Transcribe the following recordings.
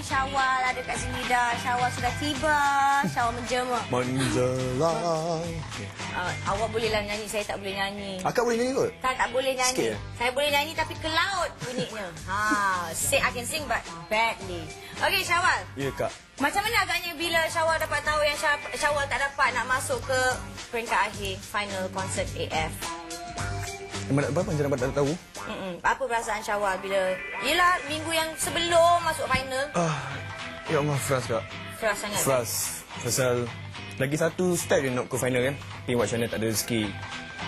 tapi Syawal ada kat sini dah. Syawal sudah tiba. Syawal menjema. Menjelang. Awak bolehlah nyanyi, saya tak boleh nyanyi. Akak boleh nyanyi kot? Tak boleh nyanyi. Sikit, Saya boleh nyanyi tapi ke laut bunyinya. I can sing but badly. Okey, Syawal. Ya, Kak. Macam mana agaknya bila Syawal dapat tahu yang Syawal tak dapat nak masuk ke peringkat akhir final konsert AF? Berapa macam dapat tahu? Apa perasaan Syawal bila... Yelah, minggu yang sebelum masuk final. Ya Allah, frust, Kak. Frust sangat. Frust. Pasal lagi satu step je nak ke final kan. Tapi macam mana tak ada rezeki.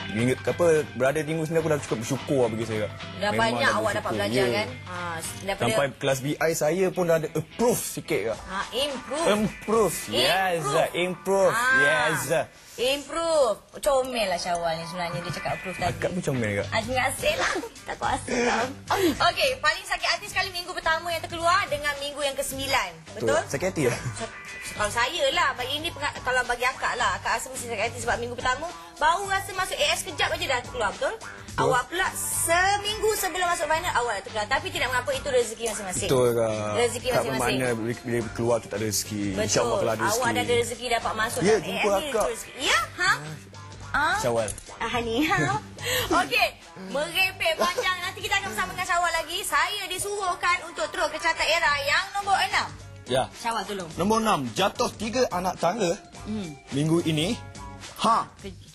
Ingat apa, berada di minggu sini aku dah cukup bersyukur lah bagi saya, Kak. Dah Memang banyak awak dapat belajar kan? Daripada... Sampai kelas BI saya pun dah ada approve sikit, Kak. Improve. Improve. Yes, improve. Yes. Improve. Comel lah Syawal ni sebenarnya dia cakap approve tadi. Akak pun comel, Kak. Terima kasih lah. Tak kuasa tau. Okey, paling sakit hati sekali minggu pertama yang terkeluar dengan minggu yang ke-9. Betul? Sakit hati ya? Kalau saya lah, bagi ini kalau bagi akak lah, akak rasa mesti sakit hati sebab minggu pertama baru rasa masuk AS kejap aja dah terkeluar, betul? Awak pula seminggu sebelum masuk final awak dah terkeluar. Tapi tidak mengapa, itu rezeki masing-masing. Betul, Kak. Rezeki masing-masing. Tak bermakna bila keluar tu tak ada rezeki. Betul. InsyaAllah kalau ada rezeki. Awak dah ada rezeki dapat masuk ya, dalam jumpa AS akak. Ya, ha? Syawal. Ni, ha? Okey, merepek panjang. Nanti kita akan bersama dengan Syawal lagi. Saya disuruhkan untuk terus ke carta era yang nombor 6. Ya. Syawal tolong. Nombor 6, jatuh 3 anak tangga. Minggu ini.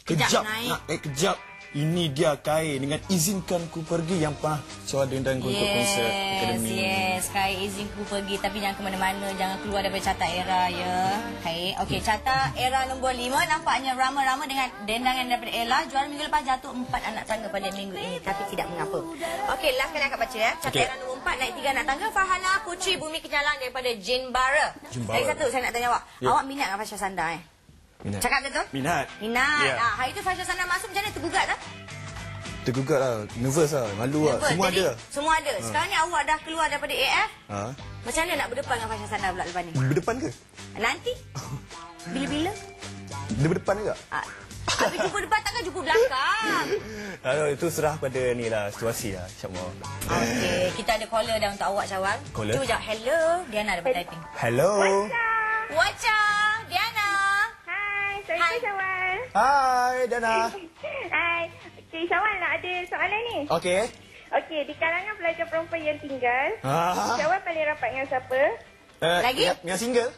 Kejap naik. Kejap. Ini dia Kai dengan izinkan ku pergi yang pernah Syawal dengan ku ikut konsert akademi. Yes, Kai izin ku pergi tapi jangan ke mana-mana, jangan keluar daripada carta era ya. Kai. Okey, carta era nombor 5 nampaknya rama-rama dengan dendangan daripada Ella. Juara minggu lepas jatuh 4 anak tangga pada minggu ini tapi tidak mengapa. Okey, last kali akak baca ya. Carta era nombor 4 naik 3 anak tangga. Farhana Putri Bumi Kenyalang daripada Jin Bara. Lagi satu saya nak tanya awak. Awak minat dengan Fasha Sanda Minat. Cakap betul? Minat. Minat. Hari tu Fasha Sanda masuk macam mana, tergugat tak? Tergugat lah. Nervous lah. Malu lah. Semua jadi, ada. Semua ada. Sekarang ni awak dah keluar daripada AF. Macam mana nak berdepan dengan Fasha Sanda pula lepas ni? Berdepan ke? Nanti? Bila-bila? Dia berdepan ke? Tapi jumpa depan takkan jumpa belakang. Itu serah pada ni lah. Situasi lah. InsyaAllah. Okey. Kita ada caller dah untuk awak, Syawal. Caller? Cuba jawab. Hello. Diana daripada typing. Hello. Wacha. Diana. Hai, Syawal. Hai, Dana. Hai. Okey, Syawal nak ada soalan ni. Okey. Okey, di kalangan pelajar perempuan yang tinggal, Syawal paling rapat dengan siapa? Lagi? Yang single?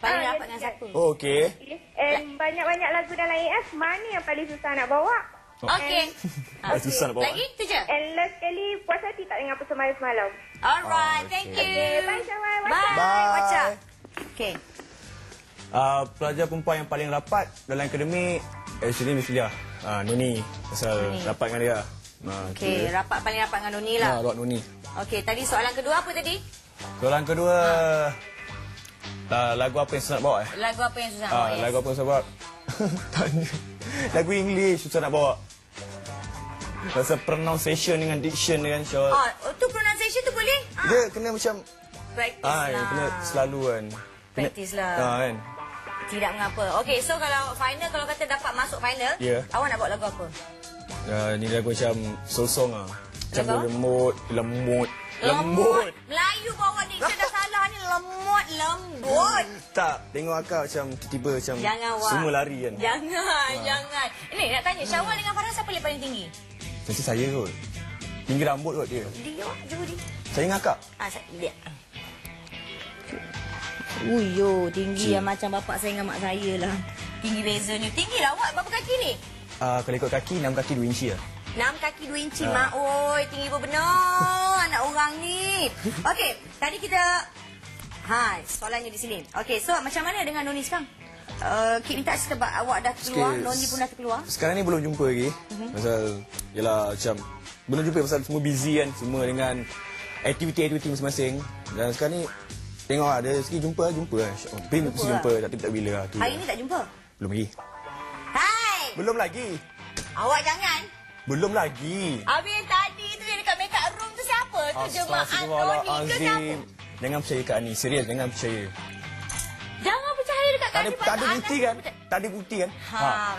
Paling rapat dengan siapa? Oh, okey. And banyak-banyak lagu dalam AF, mana yang paling susah nak bawa? Okey. Susah nak bawa. Lagi? Itu je? And last sekali, puas hati tak dengar Persemalam Semalam? Alright. Thank you. Okay, bye, Syawal. Bye. Wacha. Okey. Pelajar perempuan yang paling rapat dalam akademik actually Miss Lia. Noni. Pasal rapat dengan dia. Okey, paling rapat dengan Noni lah. Rapat Noni. Okey, tadi soalan kedua apa tadi? Soalan kedua, lagu apa yang susah nak bawa? Lagu apa yang susah nak bawa? Lagu apa yang susah bawa? Tanya. Lagu English susah nak bawa. Pasal pronunciation dengan diction dengan Syawal. Tu pronunciation tu boleh? Dia kena macam practice lah. Kena selalu kan. Practice lah. Kan. Tidak mengapa. Okey, so kalau final, kalau kata dapat masuk final, awak nak bawa lagu apa? Ni lagu macam soul song lah. Macam lembut. Melayu bawa diction dah salah ni. Lembut. Tak, tengok akak macam tiba-tiba macam semua lari kan. Jangan. Ini nak tanya, Syawal dengan Farhan siapa yang paling tinggi? Mesti saya kot. Tinggi rambut kot dia. Dia, cuba dia. Saya dengan akak. Dia. Tinggi yang macam bapak saya dengan mak saya lah. Tinggi beza ni. Tinggi lah awak. Berapa kaki ni? Kalau ikut kaki, 6 kaki 2 inci lah. 6 kaki 2 inci, mak. Oi, tinggi benar anak orang ni. Okey, tadi kita... soalannya di sini. Okey, so macam mana dengan Noni sekarang? Kik minta sebab awak dah keluar, Noni pun dah terkeluar. Sekarang ni belum jumpa lagi. Pasal, yelah macam... Belum jumpa pasal semua busy kan. Semua dengan aktiviti-aktiviti masing-masing. Dan sekarang ni... Tengok ada rezeki jumpa lah. Pin mesti jumpa, tapi tak bila lah. Hari ni tak jumpa? Belum lagi. Hai! Belum lagi. Awak jangan. Belum lagi. Habis tadi tu dia dekat make up room tu siapa? Tu jemaah Noni ke siapa? Jangan percaya Kak Ani. Serius, jangan percaya. Jangan percaya dekat Kak Ani. Tak ada bukti kan? Tak ada bukti kan?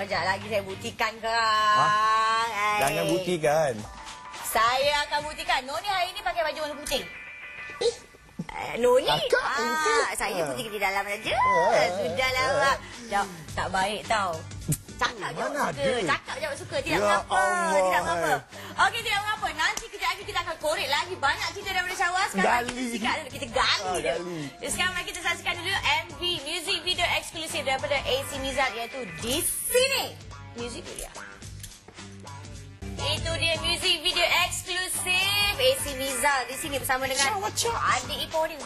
Kejap lagi saya buktikan kang. Jangan buktikan. Saya akan buktikan. Noni hari ni pakai baju warna putih. Noni. Kakak, Saya pun tinggal di dalam saja. Sudahlah, Mak. Tak baik tau. Cakap je awak suka. Cakap je awak suka. Tidak mengapa. Tidak mengapa. Okey, tidak mengapa. Nanti kejap lagi kita akan korek lagi banyak cerita daripada Syawal. Sekarang kita sikat dulu. Kita gali dulu. Sekarang mari kita saksikan dulu MV music video eksklusif daripada AC Mizal iaitu Di Sini. Music video. Itu dia music video eksklusif AC Mizal di sini bersama dengan adik ipar dia.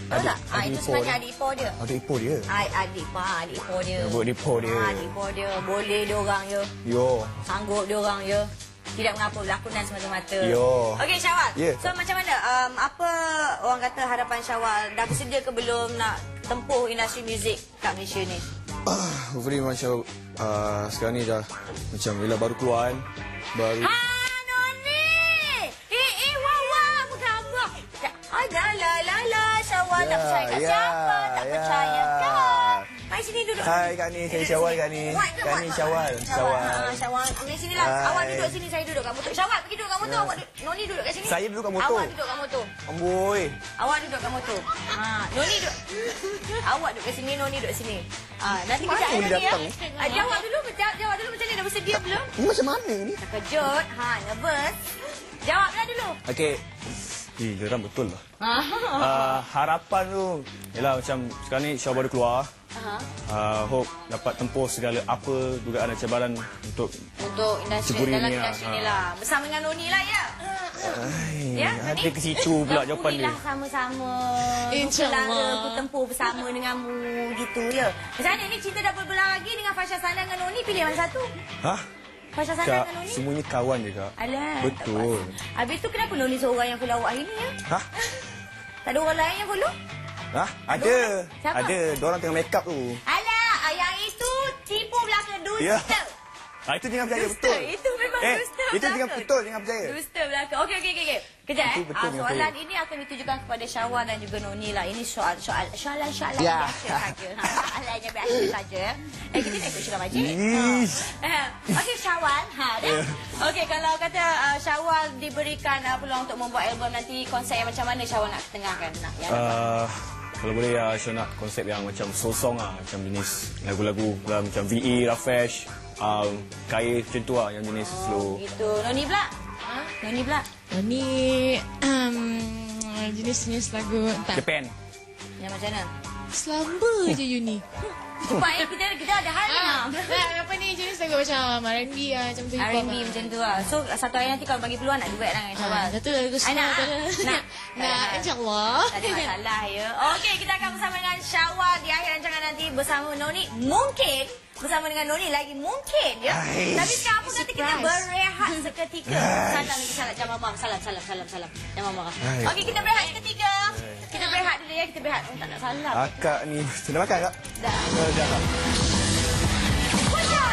Tahu tak? Itu sebenarnya adik ipar dia. Adik ipar dia? Adik ipar dia. Adik ipar dia. Adik ipar dia. Boleh dia orang je. Yo. Sanggup dia orang je. Tidak mengapa lakonan semata-mata. Yo. Okey Syawal. Yeah. So macam mana? Apa orang kata harapan Syawal? Dah bersedia ke belum nak tempuh industri muzik kat Malaysia ni? Hopefully macam sekarang ni dah macam bila baru keluar kan. Baru. Noni! Wah, apa khabar? Syawal tak percaya kat siapa? Tak percaya kan? Mari sini duduk. Hai Kak Ni, saya Syawal Kak Ni. Kak Ni Syawal. Syawal. Mari sini lah. Awak duduk sini, saya duduk kat motor. Syawal pergi duduk kat motor. Noni duduk kat sini. Saya duduk kat motor. Awak duduk kat motor. Amboi. Awak duduk kat motor. Noni duduk. Awak duduk kat sini, Noni duduk sini. Nanti kejap lagi ya. Jawab dulu macam ni dah bersedia belum? Ini macam mana ni? Terkejut. Nervous. Jawablah dulu. Okey. Geram betul lah. Harapan tu yalah macam sekarang ni Syawal baru keluar. Hope dapat tempuh segala apa dugaan dan cabaran untuk industri dalam industri ni lah. Bersama dengan Noni lah ya. Ya, ada ke situ pula jawapan dia. Sama-sama. InsyaAllah. Aku tempuh bersama denganmu gitu ya. Macam mana ni cerita dah berbelah lagi dengan Fasha Sana dengan Noni, pilih mana satu? Fasha Sana dengan Noni? Semuanya kawan je Kak. Alah. Betul. Habis tu kenapa Noni seorang yang follow awak hari ni ya? Tak ada orang lain yang follow? Ada. Siapa? Ada. Diorang tengah make up tu. Alah, yang itu tipu belaka dusta. Ya. Itu jangan percaya betul. Itu memang dusta belaka. Itu jangan betul, jangan percaya. Dusta belaka. Okey. Kejap Itu betul, soalan ini akan ditujukan kepada Syawal dan juga Noni lah. Ini soalan biasa saja. Soalannya biasa saja. Kita nak ikut Syawal Majid. Okey Syawal. Okey, kalau kata Syawal diberikan peluang untuk membuat album nanti, konsep yang macam mana Syawal nak ketengahkan? Kalau boleh Syawal nak konsep yang macam soul song lah. Macam jenis lagu-lagu macam VE, Rafresh, Kaya macam tu lah yang jenis slow. Gitu. Noni pula? Noni jenis lagu Japan. Yang macam mana? Selamba je Uni. Cepat kita ada hal ni. Apa ni jenis lagu macam R&B macam tu. R&B macam tu lah. So satu hari nanti kalau bagi peluang nak duet dengan Syawal. Satu lagu semua. Nak insyaAllah. Tak ada masalah ya. Okey, kita akan bersama dengan Syawal di akhir rancangan nanti bersama Noni. Mungkin bersama dengan Noni lagi mungkin ya. Tapi sekarang apa kata kita berehat seketika. Salam Salam. Jangan marah. Okey, kita berehat seketika. Kita berehat dulu ya. Kita berehat. Tak nak salam. Akak ni sudah makan Kak? Dah. Dah. Puja.